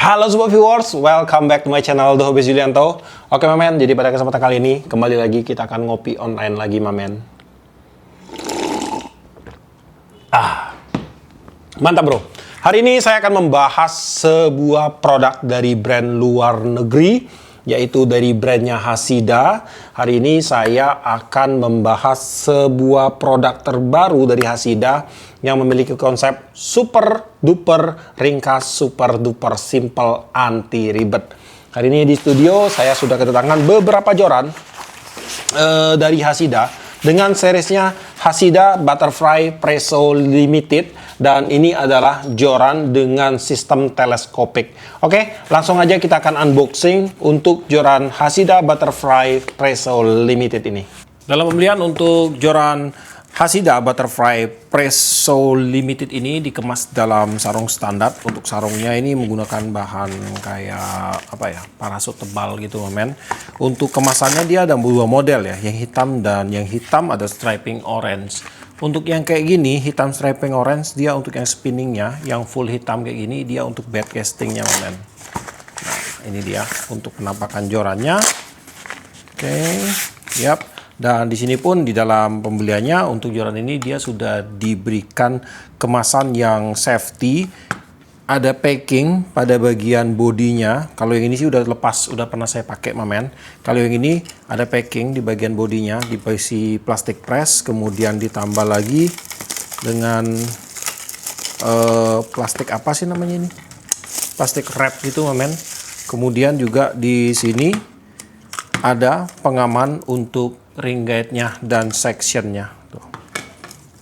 Halo semua viewers, welcome back to my channel The Hobbies Julianto. Oke mamen, jadi pada kesempatan kali ini kembali lagi kita akan ngopi online lagi mamen. Mantap bro. Hari ini saya akan membahas sebuah produk dari brand luar negeri, yaitu dari brandnya Hasidah. Hari ini saya akan membahas sebuah produk terbaru dari Hasidah yang memiliki konsep super duper ringkas, super duper simple, anti ribet. Hari ini di studio saya sudah kedatangan beberapa joran dari Hasidah dengan seriesnya Hasidah Butterfly Presso Limited, dan ini adalah joran dengan sistem teleskopik. Oke, langsung aja kita akan unboxing untuk joran Hasidah Butterfly Presso Limited ini. Dalam pembelian untuk joran Hasidah Butterfly Presso Limited ini dikemas dalam sarung standar. Untuk sarungnya ini menggunakan bahan kayak apa ya, parasut tebal gitu men. Untuk kemasannya dia ada dua model ya, yang hitam dan yang hitam ada striping orange. Untuk yang kayak gini hitam striping orange dia untuk yang spinningnya, yang full hitam kayak gini dia untuk bed castingnya men. Nah ini dia untuk penampakan jorannya. Oke, yap. Dan di sini pun di dalam pembeliannya untuk joran ini dia sudah diberikan kemasan yang safety. Ada packing pada bagian bodinya. Kalau yang ini sih udah lepas, udah pernah saya pakai mamen. Kalau yang ini ada packing di bagian bodinya, diisi plastik press, kemudian ditambah lagi dengan plastik apa sih namanya ini? Plastik wrap gitu mamen. Kemudian juga di sini ada pengaman untuk ring guide-nya dan section-nya.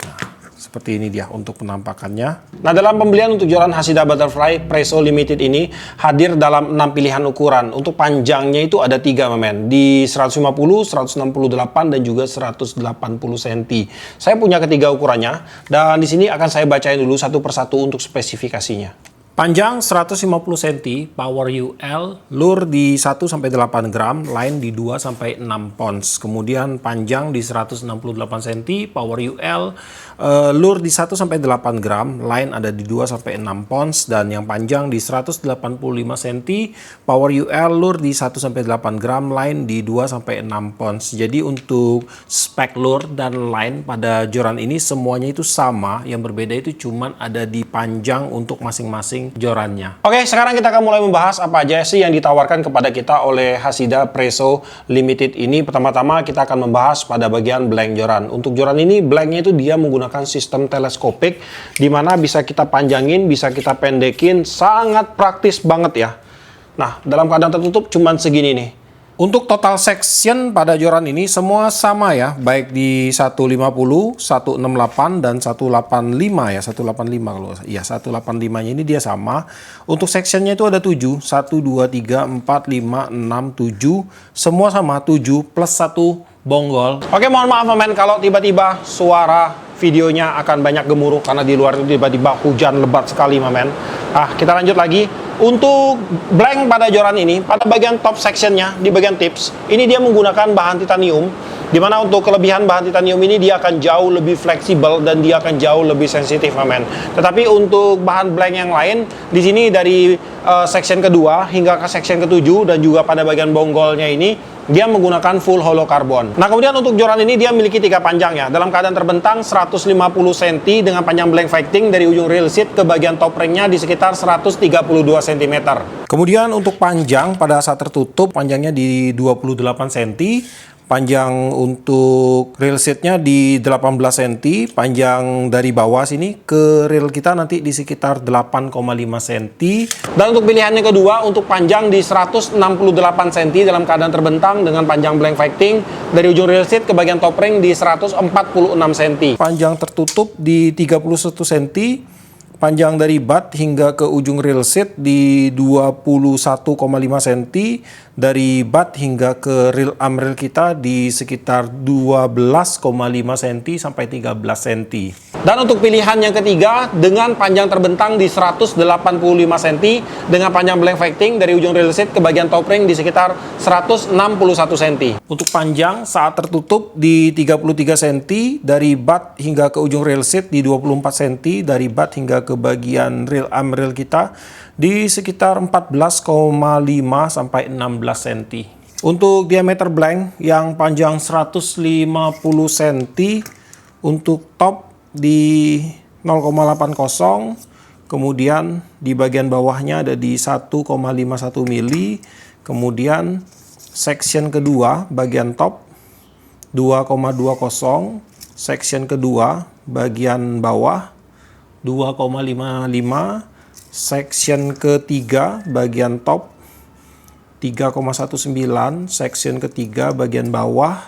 Nah, seperti ini dia untuk penampakannya. Nah, dalam pembelian untuk joran Hasidah Butterfly Presso Limited ini hadir dalam 6 pilihan ukuran. Untuk panjangnya itu ada 3 mamen, di 150, 168 dan juga 180 cm. Saya punya ketiga ukurannya dan di sini akan saya bacain dulu satu persatu untuk spesifikasinya. Panjang 150 cm, power UL, lure di 1-8 gram, line di 2-6 pounds. Kemudian panjang di 168 cm, power UL, lure di 1-8 gram, line ada di 2-6 pounds. Dan yang panjang di 185 cm, power UL, lure di 1-8 gram, line di 2-6 pounds. Jadi untuk spek lure dan line pada joran ini semuanya itu sama. Yang berbeda itu cuman ada di panjang untuk masing-masing jorannya. Oke, sekarang kita akan mulai membahas apa aja sih yang ditawarkan kepada kita oleh Hasidah Presso Limited ini. Pertama-tama kita akan membahas pada bagian blank joran. Untuk joran ini blanknya itu dia menggunakan sistem teleskopik, di mana bisa kita panjangin, bisa kita pendekin, sangat praktis banget ya. Nah, dalam keadaan tertutup cuman segini nih. Untuk total section pada joran ini semua sama ya, baik di 150, 168 dan 185 ya, 185 kalau iya 185-nya ini dia sama. Untuk sectionnya itu ada 7, 1 2 3 4 5 6 7, semua sama 7 plus 1 bonggol. Oke, mohon maaf men kalau tiba-tiba suara videonya akan banyak gemuruh karena di luar itu tiba-tiba hujan lebat sekali men. Kita lanjut lagi. Untuk blank pada joran ini, pada bagian top sectionnya, di bagian tips, ini dia menggunakan bahan titanium, dimana untuk kelebihan bahan titanium ini dia akan jauh lebih fleksibel dan dia akan jauh lebih sensitif mamen. Tetapi untuk bahan blank yang lain, di sini dari section kedua hingga ke section ketujuh dan juga pada bagian bonggolnya ini, dia menggunakan full hollow carbon. Nah, kemudian untuk joran ini dia memiliki 3 panjang ya. Dalam keadaan terbentang 150 cm dengan panjang blank fighting dari ujung reel seat ke bagian top ringnya di sekitar 132 cm. Kemudian untuk panjang pada saat tertutup panjangnya di 28 cm. Panjang untuk reel seatnya di 18 cm, panjang dari bawah sini ke reel kita nanti di sekitar 8,5 cm. Dan untuk pilihannya kedua, untuk panjang di 168 cm dalam keadaan terbentang dengan panjang blank fighting dari ujung reel seat ke bagian top ring di 146 cm. Panjang tertutup di 31 cm. Panjang dari butt hingga ke ujung reel seat di 21,5 cm, dari butt hingga ke reel arm reel kita di sekitar 12,5 cm sampai 13 cm. Dan untuk pilihan yang ketiga dengan panjang terbentang di 185 cm dengan panjang blank fighting dari ujung reel seat ke bagian top ring di sekitar 161 cm. Untuk panjang saat tertutup di 33 cm dari butt hingga ke ujung reel seat di 24 cm, dari butt hingga ke ke bagian real arm rail kita di sekitar 14,5 sampai 16 cm. Untuk diameter blank yang panjang 150 cm, untuk top di 0,80, kemudian di bagian bawahnya ada di 1,51 mili, kemudian section kedua bagian top 2,20, section kedua bagian bawah 2,55, section ketiga bagian top 3,19, section ketiga bagian bawah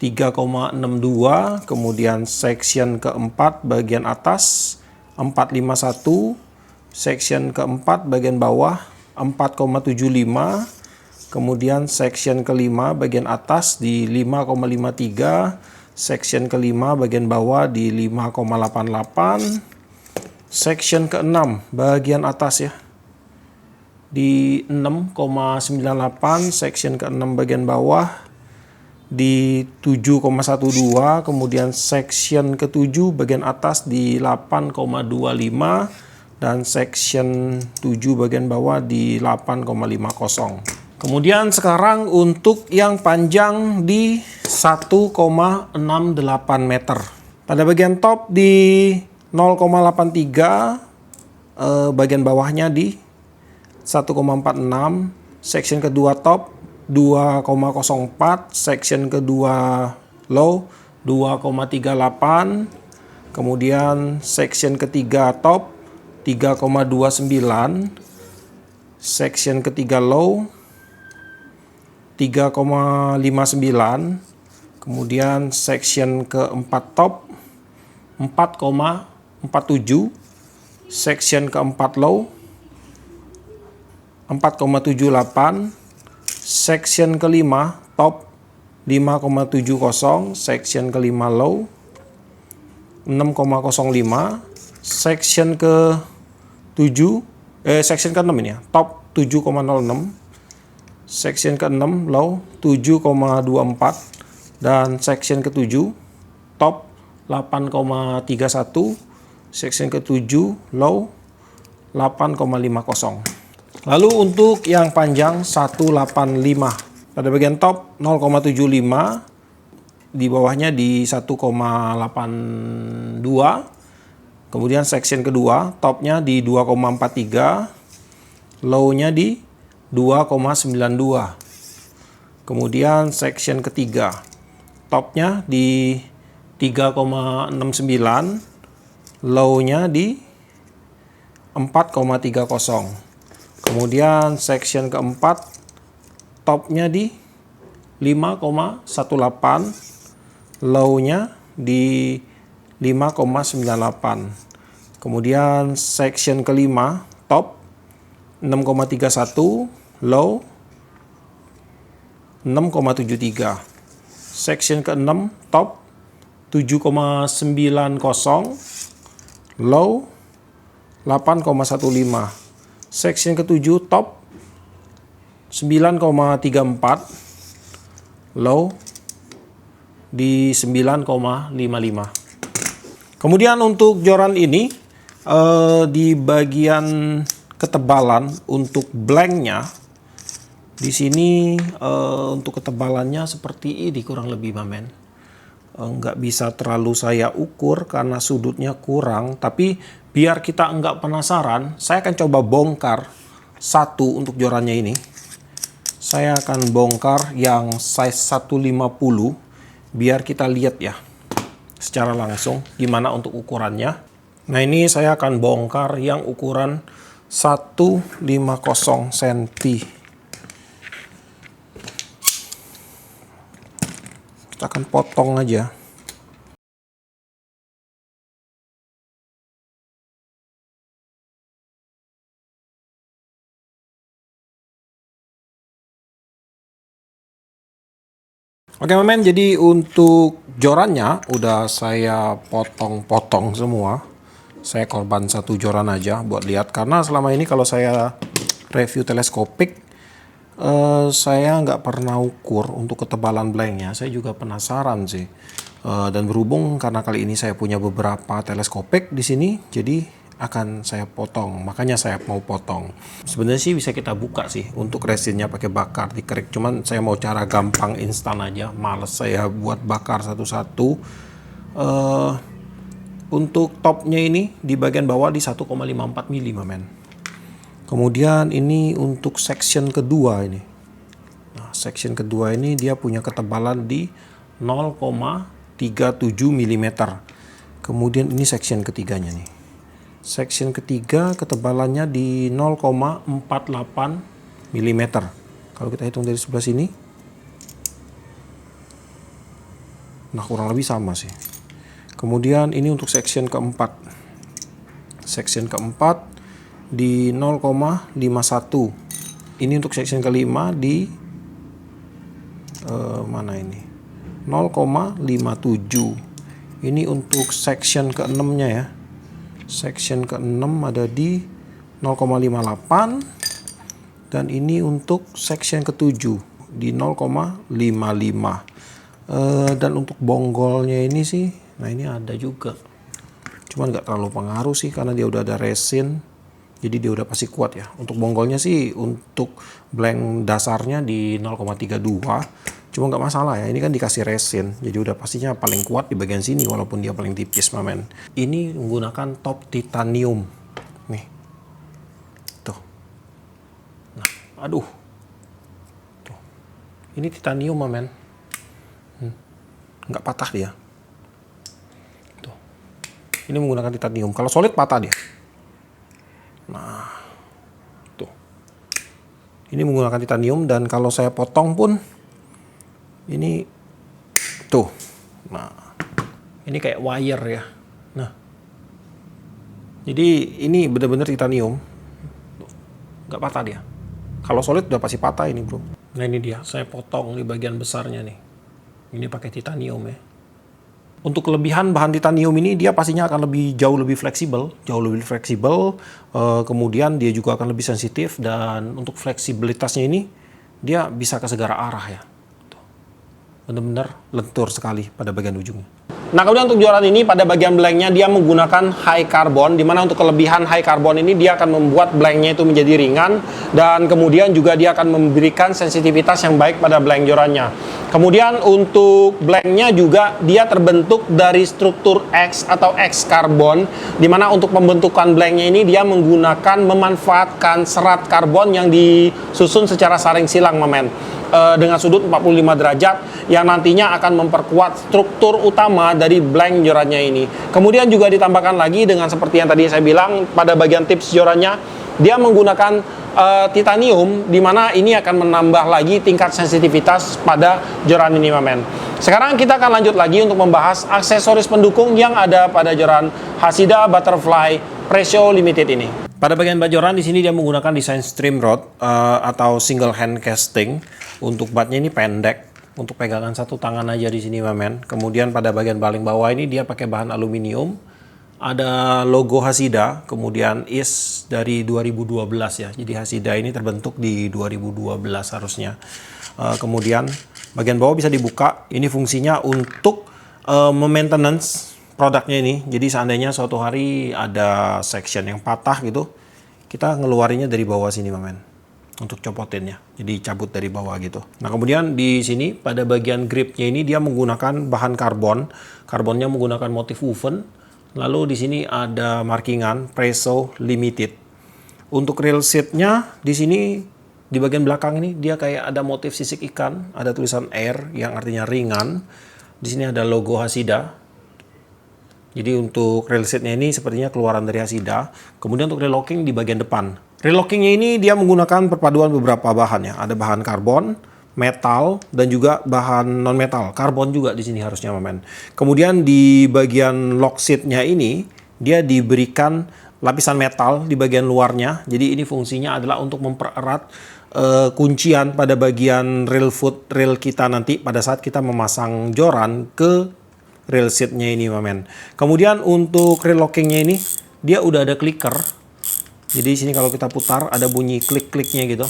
3,62, kemudian section keempat bagian atas 4,51, section keempat bagian bawah 4,75, kemudian section kelima bagian atas di 5,53, section kelima bagian bawah di 5,88, section keenam bagian atas ya di 6,98, section ke-6 bagian bawah di 7,12, kemudian section ke-7 bagian atas di 8,25, dan section 7 bagian bawah di 8,50. Kemudian sekarang untuk yang panjang di 1,68 meter. Pada bagian top di 0,83, bagian bawahnya di 1,46, section kedua top 2,04, section kedua low 2,38, kemudian section ketiga top 3,29, section ketiga low 3,59, kemudian section keempat top 4,47, section keempat low 4,78, section kelima top 5,70, section kelima low 6,05, section ke-7 section ke-6 ini ya, top 7,06, section ke-6 low 7,24, dan section ke-7 top 8,31, section ke-7 low 8,50. Lalu untuk yang panjang 185, pada bagian top 0,75, di bawahnya di 1,82, kemudian section kedua topnya di 2,43, low-nya di 2,92, kemudian section ketiga topnya di 3,69, low-nya di 4,30. Kemudian section keempat topnya di 5,18, low-nya di 5,98. Kemudian section kelima top 6,31, low 6,73. Section ke-6 top 7,90, low 8,15. Section ke-7 top 9,34, low di 9,55. Kemudian untuk joran ini di bagian ketebalan untuk blanknya di sini untuk ketebalannya seperti ini kurang lebih mamen. Nggak bisa terlalu saya ukur karena sudutnya kurang, tapi biar kita nggak penasaran, saya akan coba bongkar satu untuk jorannya ini. Saya akan bongkar yang size 150 biar kita lihat ya secara langsung gimana untuk ukurannya. Nah ini saya akan bongkar yang ukuran 150 cm. Kita akan potong aja. Oke men, jadi untuk jorannya udah saya potong-potong semua. Saya korban satu joran aja buat lihat, karena selama ini kalau saya review teleskopik saya nggak pernah ukur untuk ketebalan blanknya. Saya juga penasaran sih. Dan berhubung karena kali ini saya punya beberapa teleskopik di sini, jadi akan saya potong, makanya saya mau potong. Sebenarnya sih bisa kita buka sih untuk resinnya pakai bakar dikerik, cuman saya mau cara gampang instan aja, males saya buat bakar satu-satu. Untuk topnya ini di bagian bawah di 1,54 mm, men. Kemudian ini untuk section kedua ini. Nah, section kedua ini dia punya ketebalan di 0,37 mm. Kemudian ini section ketiganya nih. Section ketiga ketebalannya di 0,48 mm. Kalau kita hitung dari sebelah sini, nah kurang lebih sama sih. Kemudian ini untuk section keempat. Section keempat di 0,51. Ini untuk section kelima di mana ini? 0,57. Ini untuk section keenamnya ya. Section ke-6 ada di 0,58 dan ini untuk section ke-7 di 0,55. Dan untuk bonggolnya ini sih, nah ini ada juga. Cuman nggak terlalu pengaruh sih karena dia udah ada resin. Jadi dia udah pasti kuat ya. Untuk bonggolnya sih untuk blank dasarnya di 0,32. Cuma nggak masalah ya, ini kan dikasih resin, jadi udah pastinya paling kuat di bagian sini walaupun dia paling tipis, men. Ini menggunakan top titanium, nih, tuh. Nah, aduh, tuh. Ini titanium, men. Nggak patah dia. Tuh. Ini menggunakan titanium. Kalau solid patah dia. Nah, tuh. Ini menggunakan titanium dan kalau saya potong pun ini tuh, nah ini kayak wire ya. Nah, jadi ini benar-benar titanium, nggak patah dia. Kalau solid udah pasti patah ini, bro. Nah ini dia, saya potong di bagian besarnya nih. Ini pakai titanium ya. Untuk kelebihan bahan titanium ini dia pastinya akan jauh lebih fleksibel, kemudian dia juga akan lebih sensitif dan untuk fleksibilitasnya ini dia bisa ke segala arah ya. Benar-benar lentur sekali pada bagian ujungnya. Nah, kemudian untuk joran ini pada bagian blanknya dia menggunakan high carbon, di mana untuk kelebihan high carbon ini dia akan membuat blanknya itu menjadi ringan dan kemudian juga dia akan memberikan sensitivitas yang baik pada blank jorannya. Kemudian untuk blanknya juga dia terbentuk dari struktur X atau X karbon, di mana untuk pembentukan blanknya ini dia memanfaatkan serat karbon yang disusun secara saling silang, men. Dengan sudut 45 derajat yang nantinya akan memperkuat struktur utama dari blank jorannya ini. Kemudian juga ditambahkan lagi dengan seperti yang tadi saya bilang pada bagian tips jorannya dia menggunakan titanium, di mana ini akan menambah lagi tingkat sensitivitas pada joran ini, men. Sekarang kita akan lanjut lagi untuk membahas aksesoris pendukung yang ada pada joran Hashida Butterfly Precio Limited ini. Pada bagian bajoran di sini dia menggunakan desain stream rod atau single hand casting. Untuk batnya ini pendek, untuk pegangan satu tangan aja di sini, men. Kemudian pada bagian paling bawah ini dia pakai bahan aluminium. Ada logo Hashida, kemudian is dari 2012 ya. Jadi Hashida ini terbentuk di 2012 harusnya. Kemudian bagian bawah bisa dibuka. Ini fungsinya untuk maintenance produknya ini. Jadi seandainya suatu hari ada section yang patah gitu, kita ngeluarinnya dari bawah sini, men, untuk copotinnya. Jadi cabut dari bawah gitu. Nah, kemudian di sini pada bagian gripnya ini dia menggunakan bahan karbon. Karbonnya menggunakan motif woven. Lalu di sini ada markingan Precio Limited. Untuk rail seatnya di sini di bagian belakang ini dia kayak ada motif sisik ikan, ada tulisan air yang artinya ringan. Di sini ada logo Hashida. Jadi untuk rail seatnya ini sepertinya keluaran dari Hashida. Kemudian untuk rail locking di bagian depan. Rail lockingnya ini dia menggunakan perpaduan beberapa bahan ya. Ada bahan karbon, metal, dan juga bahan non metal. Karbon juga di sini harusnya, men. Kemudian di bagian lock seatnya ini dia diberikan lapisan metal di bagian luarnya. Jadi ini fungsinya adalah untuk mempererat kuncian pada bagian rail foot rail kita nanti pada saat kita memasang joran ke rail seatnya ini, men. Kemudian untuk rail lockingnya ini dia udah ada clicker. Jadi di sini kalau kita putar ada bunyi klik-kliknya gitu.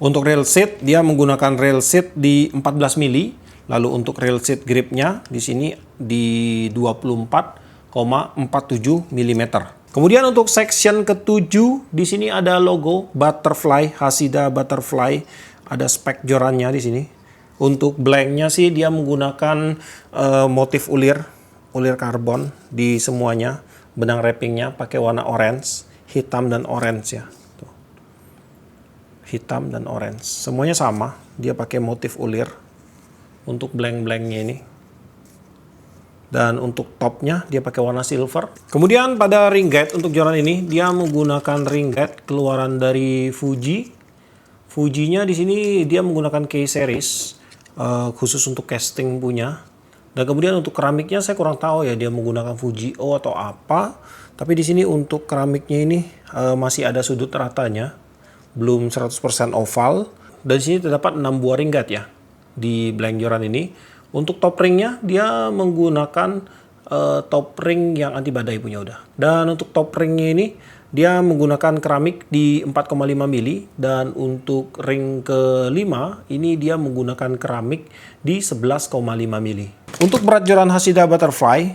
Untuk rail seat dia menggunakan rail seat di 14 mili. Lalu untuk rail seat gripnya di sini di 24,47 mm. Kemudian untuk section ke-7 di sini ada logo butterfly, Hashida butterfly, ada spek jorannya di sini. Untuk blanknya sih dia menggunakan motif ulir karbon di semuanya. Benang wrappingnya pakai warna orange, hitam dan orange ya. Tuh. Hitam dan orange, semuanya sama. Dia pakai motif ulir untuk blank-blanknya ini. Dan untuk topnya dia pakai warna silver. Kemudian pada ring guide untuk joran ini dia menggunakan ring guide keluaran dari Fuji. Fujinya di sini dia menggunakan K series khusus untuk casting punya. Dan kemudian untuk keramiknya saya kurang tahu ya dia menggunakan Fuji O atau apa. Tapi di sini untuk keramiknya ini masih ada sudut ratanya, belum 100% oval. Dan di sini terdapat 6 buah ring guide ya di blank joran ini. Untuk top ringnya dia menggunakan top ring yang anti badai punya udah. Dan untuk top ringnya ini dia menggunakan keramik di 4,5 mili. Dan untuk ring ke-5 ini dia menggunakan keramik di 11,5 mili. Untuk berat joran Hashida Butterfly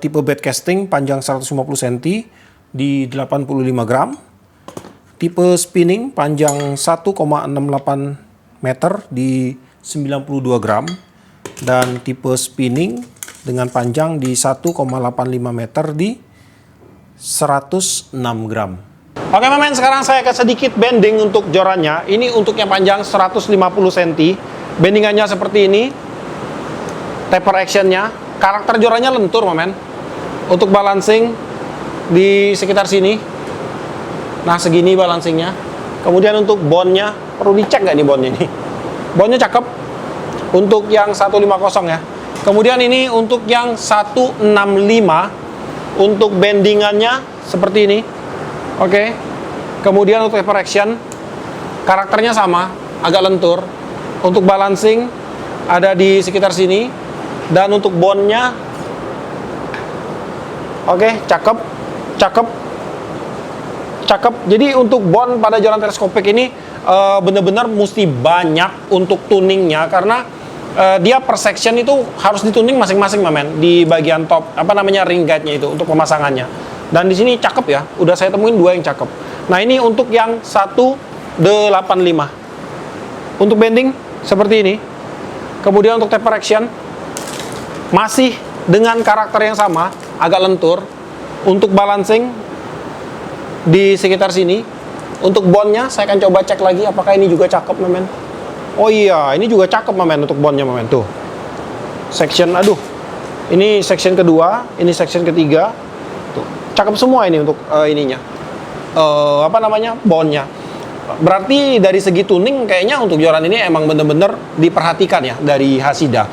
tipe bed casting panjang 150 cm di 85 gram. Tipe spinning panjang 1,68 meter di 92 gram. Dan tipe spinning dengan panjang di 1,85 meter di 106 gram. Oke men, sekarang saya akan sedikit bending untuk jorannya. Ini untuk yang panjang 150 cm. Bendingannya seperti ini. Taper actionnya. Karakter jorannya lentur men. Untuk balancing di sekitar sini. Nah segini balancingnya. Kemudian untuk bondnya, perlu dicek nggak nih bondnya ini? Bondnya cakep. Untuk yang 150 ya. Kemudian ini untuk yang 165. Untuk bendingannya seperti ini. Oke. Kemudian untuk taper action karakternya sama, agak lentur. Untuk balancing ada di sekitar sini. Dan untuk bondnya oke, cakep. Jadi untuk bond pada joran teleskopik ini benar-benar mesti banyak untuk tuningnya karena dia per section itu harus dituning masing-masing men di bagian top ring guide-nya itu untuk pemasangannya. Dan di sini cakep ya, udah saya temuin 2 yang cakep. Nah ini untuk yang 185. Untuk bending seperti ini. Kemudian untuk taper action masih dengan karakter yang sama, agak lentur. Untuk balancing di sekitar sini. Untuk bondnya saya akan coba cek lagi apakah ini juga cakep men. Oh iya, ini juga cakep men untuk bondnya men. Tuh. Section, aduh. Ini section kedua, ini section ketiga. Tuh. Cakep semua ini untuk ininya. Bondnya. Berarti dari segi tuning kayaknya untuk joran ini emang bener-bener diperhatikan ya dari Hashida.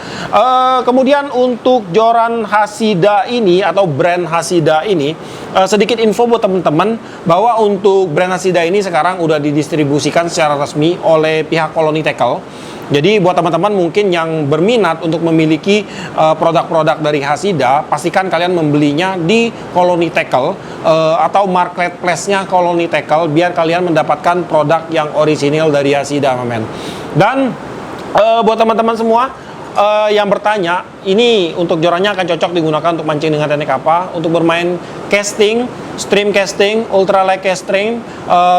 Kemudian untuk joran Hashida ini atau brand Hashida ini sedikit info buat teman-teman bahwa untuk brand Hashida ini sekarang udah didistribusikan secara resmi oleh pihak Colony Tackle. Jadi buat teman-teman mungkin yang berminat untuk memiliki produk-produk dari Hashida, pastikan kalian membelinya di Colony Tackle atau marketplace-nya Colony Tackle biar kalian mendapatkan produk yang orisinil dari Hashida, men. Dan buat teman-teman semua yang bertanya, ini untuk jorannya akan cocok digunakan untuk mancing dengan teknik apa? Untuk bermain casting, stream casting, ultralight casting,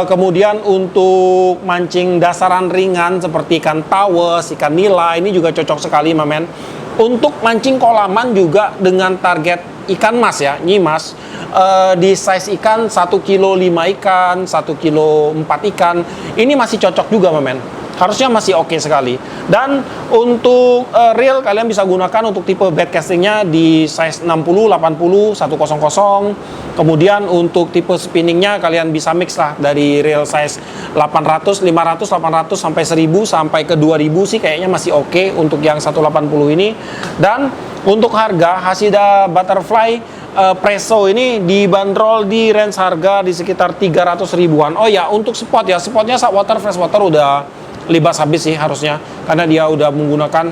kemudian untuk mancing dasaran ringan seperti ikan tawes, ikan nila, ini juga cocok sekali, men. Untuk mancing kolaman juga dengan target ikan mas ya, nyimas, di size ikan 1 kilo 5 ikan, 1 kilo 4 ikan, ini masih cocok juga, men. Harusnya masih oke sekali. Dan untuk reel kalian bisa gunakan untuk tipe bed castingnya di size 60, 80, 100. Kemudian untuk tipe spinningnya kalian bisa mix lah dari reel size 800, 500, 800 sampai 1000 sampai ke 2000 sih kayaknya masih oke untuk yang 180 ini. Dan untuk harga Hashida Butterfly Presso ini dibanderol di range harga di sekitar 300 ribuan. Oh ya, untuk spot ya, spotnya saltwater, freshwater udah libas habis sih harusnya karena dia udah menggunakan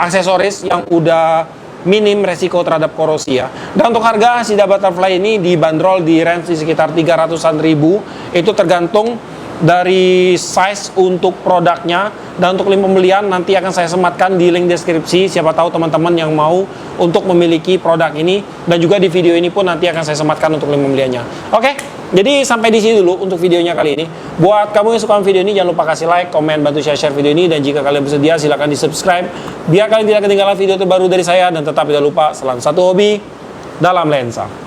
aksesoris yang udah minim resiko terhadap korosi ya. Dan untuk harga Hashida Butterfly ini dibanderol di range di sekitar 300-an ribu. Itu tergantung dari size untuk produknya Dan untuk link pembelian nanti akan saya sematkan di link deskripsi. Siapa tahu teman-teman yang mau untuk memiliki produk ini, dan juga di video ini pun nanti akan saya sematkan untuk link pembeliannya. Oke, jadi sampai di sini dulu untuk videonya kali ini. Buat kamu yang suka video ini, jangan lupa kasih like, komen, bantu share video ini, dan jika kalian bersedia silahkan di subscribe biar kalian tidak ketinggalan video terbaru dari saya. Dan tetap tidak lupa, selalu satu hobi dalam lensa.